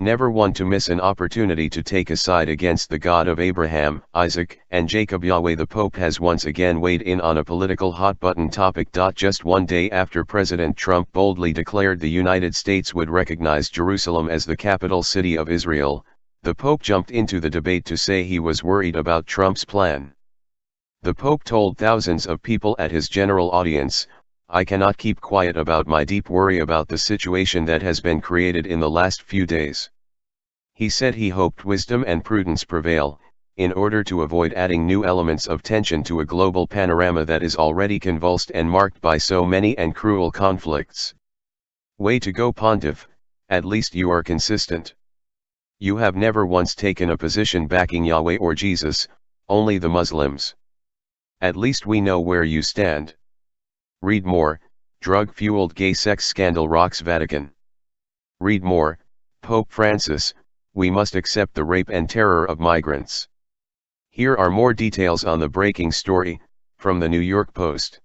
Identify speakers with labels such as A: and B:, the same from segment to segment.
A: Never one to miss an opportunity to take a side against the God of Abraham, Isaac, and Jacob. Yahweh. The Pope has once again weighed in on a political hot-button topic. Just one day after President Trump boldly declared the United States would recognize Jerusalem as the capital city of Israel, the Pope jumped into the debate to say he was worried about Trump's plan. The Pope told thousands of people at his general audience, "I cannot keep quiet about my deep worry about the situation that has been created in the last few days." He said he hoped wisdom and prudence prevail, in order to avoid adding new elements of tension to a global panorama that is already convulsed and marked by so many and cruel conflicts. Way to go, Pontiff, at least you are consistent. You have never once taken a position backing Yahweh or Jesus, only the Muslims. At least we know where you stand. Read more, drug-fueled gay sex scandal rocks Vatican. Read more, Pope Francis, we must accept the rape and terror of migrants. Here are more details on the breaking story, from the New York Post.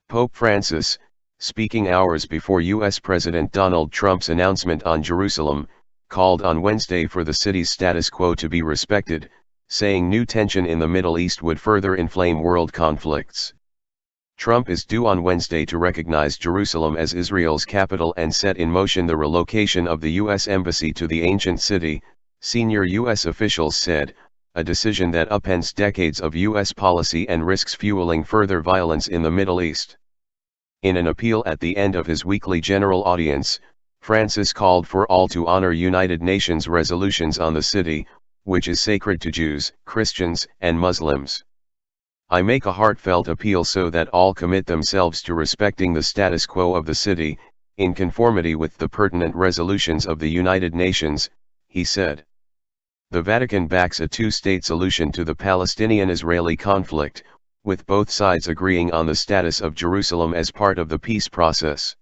A: Pope Francis, speaking hours before U.S. President Donald Trump's announcement on Jerusalem, called on Wednesday for the city's status quo to be respected, saying new tension in the Middle East would further inflame world conflicts. Trump is due on Wednesday to recognize Jerusalem as Israel's capital and set in motion the relocation of the U.S. Embassy to the ancient city, senior U.S. officials said, a decision that upends decades of U.S. policy and risks fueling further violence in the Middle East. In an appeal at the end of his weekly general audience, Francis called for all to honor United Nations resolutions on the city, which is sacred to Jews, Christians, and Muslims. I make a heartfelt appeal so that all commit themselves to respecting the status quo of the city, in conformity with the pertinent resolutions of the United Nations, he said. The Vatican backs a two-state solution to the Palestinian-Israeli conflict, with both sides agreeing on the status of Jerusalem as part of the peace process.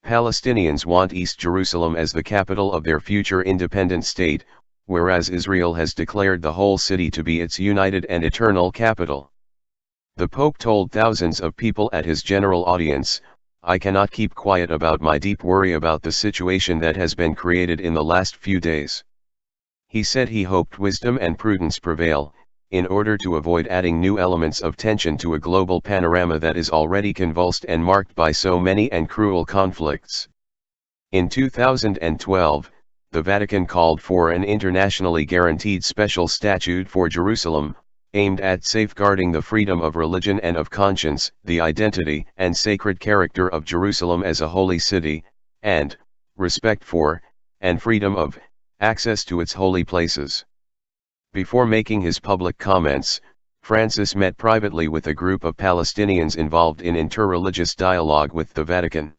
A: Palestinians want East Jerusalem as the capital of their future independent state, whereas Israel has declared the whole city to be its united and eternal capital. The Pope told thousands of people at his general audience, "I cannot keep quiet about my deep worry about the situation that has been created in the last few days." He said he hoped wisdom and prudence prevail, in order to avoid adding new elements of tension to a global panorama that is already convulsed and marked by so many and cruel conflicts. In 2012, the Vatican called for an internationally guaranteed special statute for Jerusalem, aimed at safeguarding the freedom of religion and of conscience, the identity and sacred character of Jerusalem as a holy city, and respect for, and freedom of, access to its holy places. Before making his public comments, Francis met privately with a group of Palestinians involved in interreligious dialogue with the Vatican.